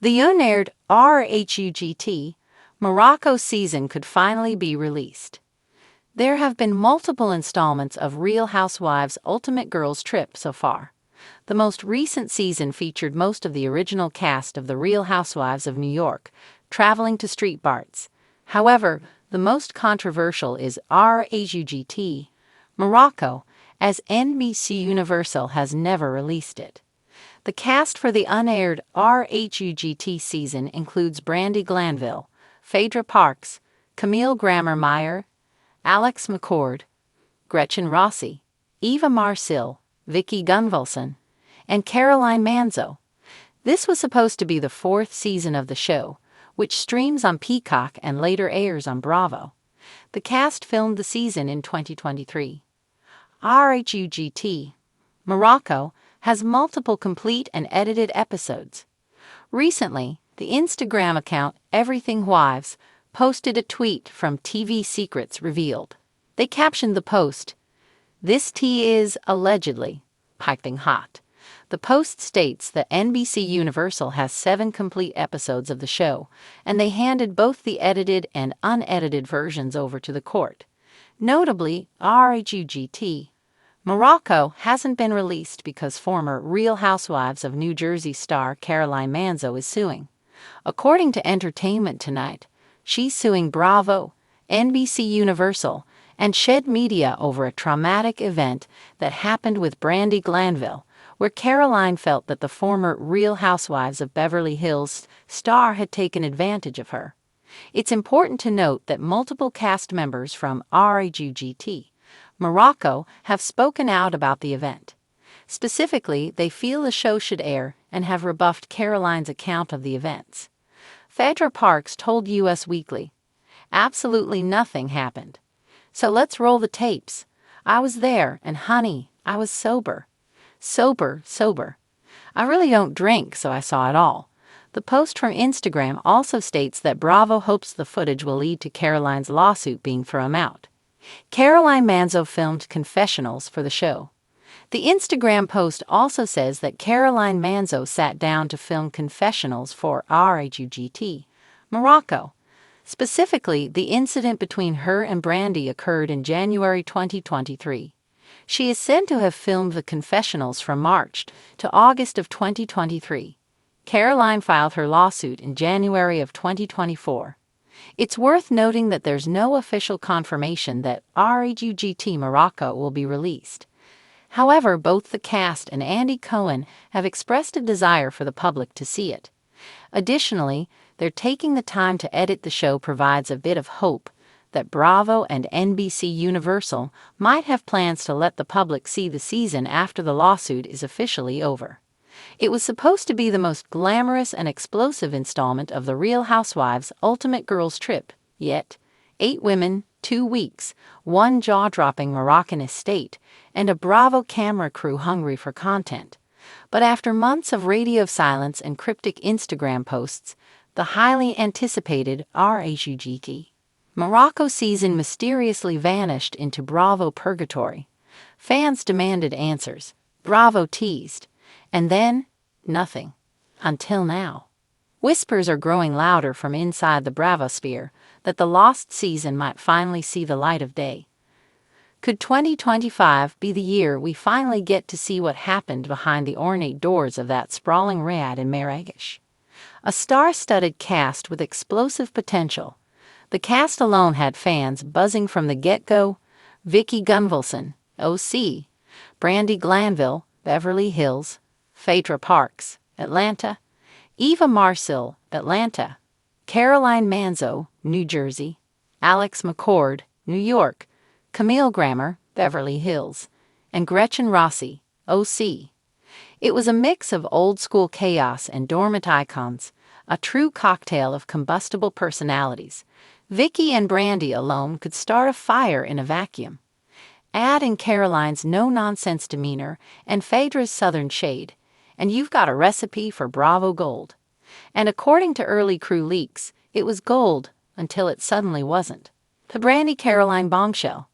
The Unaired RHUGT Morocco season could finally be released. There have been multiple installments of Real Housewives' Ultimate Girls Trip so far. The most recent season featured most of the original cast of The Real Housewives of New York, traveling to street parts. However, the most controversial is RHUGT Morocco, as NBC Universal has never released it. The cast for the unaired RHUGT season includes Brandi Glanville, Phaedra Parks, Camille Grammer-Meyer, Alex McCord, Gretchen Rossi, Eva Marcille, Vicky Gunvalson, and Caroline Manzo. This was supposed to be the fourth season of the show, which streams on Peacock and later airs on Bravo. The cast filmed the season in 2023. RHUGT Morocco has multiple complete and edited episodes. Recently, the Instagram account Everything Wives posted a tweet from TV Secrets Revealed. They captioned the post, "This tea is, allegedly, piping hot." The post states that NBC Universal has 7 complete episodes of the show, and they handed both the edited and unedited versions over to the court. Notably, RHUGT Morocco hasn't been released because former Real Housewives of New Jersey star Caroline Manzo is suing. According to Entertainment Tonight, she's suing Bravo, NBC Universal, and Shed Media over a traumatic event that happened with Brandi Glanville, where Caroline felt that the former Real Housewives of Beverly Hills star had taken advantage of her. It's important to note that multiple cast members from RHUGT Morocco have spoken out about the event. Specifically, they feel the show should air and have rebuffed Caroline's account of the events. Phaedra Parks told Us Weekly, "Absolutely nothing happened. So let's roll the tapes. I was there, and honey, I was sober. Sober. I really don't drink, so I saw it all." The post from Instagram also states that Bravo hopes the footage will lead to Caroline's lawsuit being thrown out. Caroline Manzo filmed confessionals for the show. The Instagram post also says that Caroline Manzo sat down to film confessionals for RHUGT Morocco. Specifically, the incident between her and Brandi occurred in January 2023. She is said to have filmed the confessionals from March to August of 2023. Caroline filed her lawsuit in January of 2024. It's worth noting that there's no official confirmation that RHUGT Morocco will be released. However, both the cast and Andy Cohen have expressed a desire for the public to see it. Additionally, they're taking the time to edit the show provides a bit of hope that Bravo and NBC Universal might have plans to let the public see the season after the lawsuit is officially over. It was supposed to be the most glamorous and explosive installment of The Real Housewives' Ultimate Girls Trip, yet 8 women, 2 weeks, 1 jaw-dropping Moroccan estate, and a Bravo camera crew hungry for content. But after months of radio silence and cryptic Instagram posts, the highly anticipated RHUGT Morocco season mysteriously vanished into Bravo purgatory. Fans demanded answers. Bravo teased. And then, nothing. Until now. Whispers are growing louder from inside the Bravosphere that the lost season might finally see the light of day. Could 2025 be the year we finally get to see what happened behind the ornate doors of that sprawling riad in Marrakech? A star-studded cast with explosive potential. The cast alone had fans buzzing from the get-go. Vicky Gunvalson, OC, Brandi Glanville, Beverly Hills, Phaedra Parks, Atlanta, Eva Marcille, Atlanta, Caroline Manzo, New Jersey, Alex McCord, New York, Camille Grammer, Beverly Hills, and Gretchen Rossi, OC. It was a mix of old-school chaos and dormant icons, a true cocktail of combustible personalities. Vicky and Brandi alone could start a fire in a vacuum. Add in Caroline's no-nonsense demeanor and Phaedra's southern shade, and you've got a recipe for Bravo gold. And according to early crew leaks, it was gold until it suddenly wasn't. The Brandi Caroline bombshell.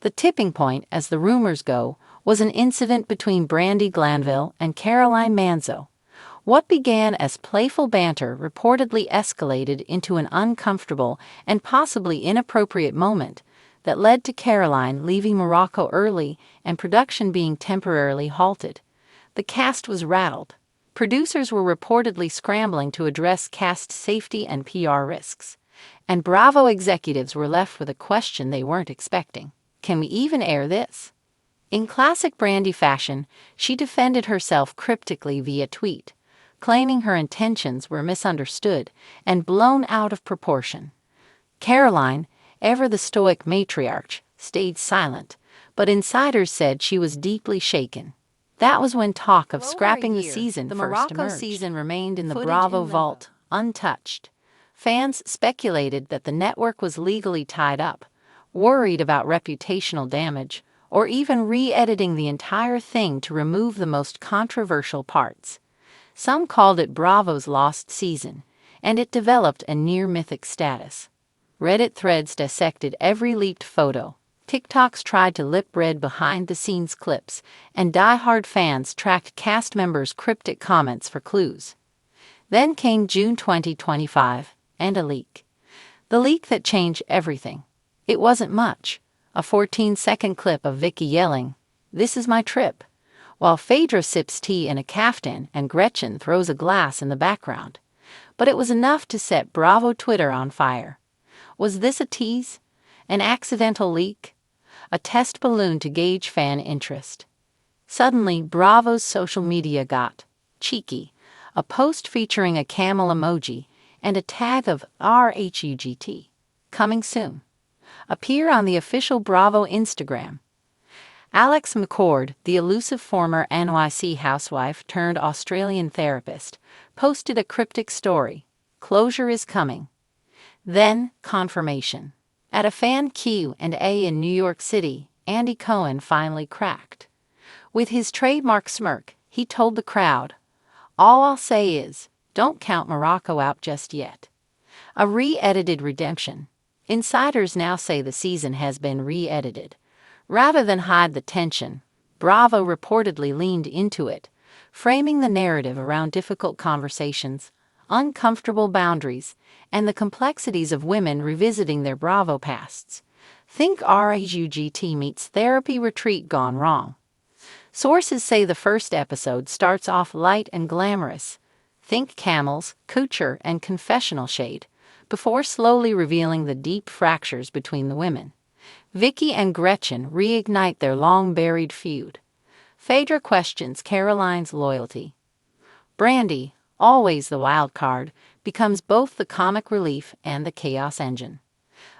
The tipping point, as the rumors go, was an incident between Brandi Glanville and Caroline Manzo. What began as playful banter reportedly escalated into an uncomfortable and possibly inappropriate moment that led to Caroline leaving Morocco early and production being temporarily halted. The cast was rattled. Producers were reportedly scrambling to address cast safety and PR risks. And Bravo executives were left with a question they weren't expecting. Can we even air this? In classic Brandy fashion, she defended herself cryptically via tweet, claiming her intentions were misunderstood and blown out of proportion. Caroline, ever the stoic matriarch, stayed silent, but insiders said she was deeply shaken. That was when talk of scrapping the season first emerged. The Morocco season remained in the Bravo vault, untouched. Fans speculated that the network was legally tied up, worried about reputational damage, or even re-editing the entire thing to remove the most controversial parts. Some called it Bravo's lost season, and it developed a near-mythic status. Reddit threads dissected every leaked photo. TikToks tried to lip-read behind-the-scenes clips, and die-hard fans tracked cast members' cryptic comments for clues. Then came June 2025, and a leak. The leak that changed everything. It wasn't much. A 14-second clip of Vicky yelling, "This is my trip," while Phaedra sips tea in a caftan and Gretchen throws a glass in the background. But it was enough to set Bravo Twitter on fire. Was this a tease? An accidental leak? A test balloon to gauge fan interest? Suddenly, Bravo's social media got cheeky. A post featuring a camel emoji and a tag of RHUGT. Coming soon. Appear on the official Bravo Instagram. Alex McCord, the elusive former NYC housewife turned Australian therapist, posted a cryptic story. Closure is coming. Then, confirmation. At a fan Q&A in New York City, Andy Cohen finally cracked. With his trademark smirk, he told the crowd, "All I'll say is, don't count Morocco out just yet." A re-edited redemption. Insiders now say the season has been re-edited. Rather than hide the tension, Bravo reportedly leaned into it, framing the narrative around difficult conversations, uncomfortable boundaries, and the complexities of women revisiting their Bravo pasts. Think RHUGT meets therapy retreat gone wrong. Sources say the first episode starts off light and glamorous. Think camels, couture, and confessional shade, before slowly revealing the deep fractures between the women. Vicky and Gretchen reignite their long-buried feud. Phaedra questions Caroline's loyalty. Brandy, always the wild card, becomes both the comic relief and the chaos engine.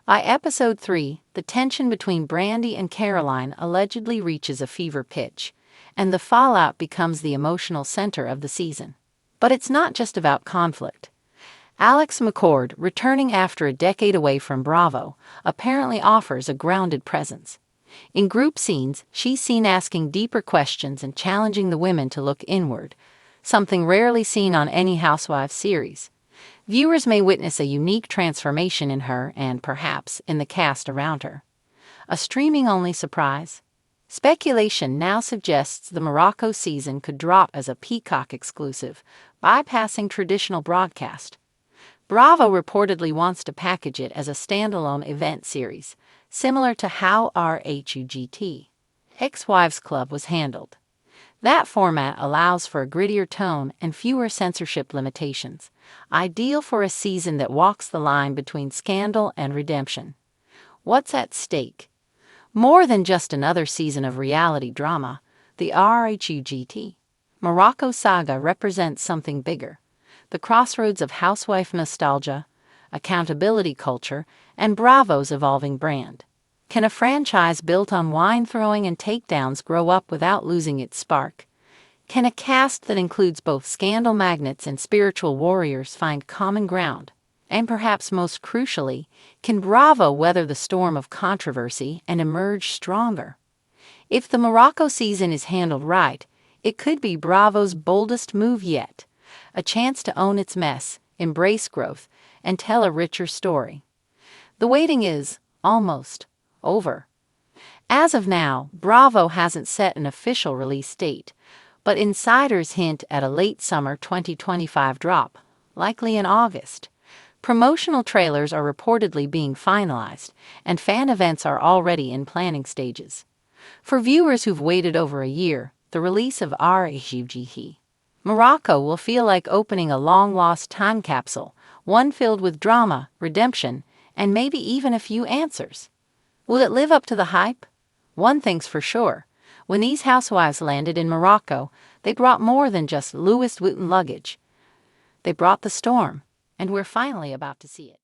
By episode 3, the tension between Brandy and Caroline allegedly reaches a fever pitch, and the fallout becomes the emotional center of the season. But it's not just about conflict. Alex McCord, returning after a decade away from Bravo, apparently offers a grounded presence. In group scenes, she's seen asking deeper questions and challenging the women to look inward, something rarely seen on any Housewives series. Viewers may witness a unique transformation in her and, perhaps, in the cast around her. A streaming-only surprise? Speculation now suggests the Morocco season could drop as a Peacock exclusive, bypassing traditional broadcast. Bravo reportedly wants to package it as a standalone event series, similar to how RHUGT Ex-Wives Club was handled. That format allows for a grittier tone and fewer censorship limitations, ideal for a season that walks the line between scandal and redemption. What's at stake? More than just another season of reality drama, the RHUGT Morocco saga represents something bigger. The crossroads of housewife nostalgia, accountability culture, and Bravo's evolving brand. Can a franchise built on wine throwing and takedowns grow up without losing its spark? Can a cast that includes both scandal magnates and spiritual warriors find common ground? And perhaps most crucially, can Bravo weather the storm of controversy and emerge stronger? If the Morocco season is handled right, it could be Bravo's boldest move yet. A chance to own its mess, embrace growth, and tell a richer story. The waiting is, almost, over. As of now, Bravo hasn't set an official release date, but insiders hint at a late summer 2025 drop, likely in August. Promotional trailers are reportedly being finalized, and fan events are already in planning stages. For viewers who've waited over a year, the release of RHUGT Morocco will feel like opening a long-lost time capsule, one filled with drama, redemption, and maybe even a few answers. Will it live up to the hype? One thing's for sure. When these housewives landed in Morocco, they brought more than just Louis Vuitton luggage. They brought the storm, and we're finally about to see it.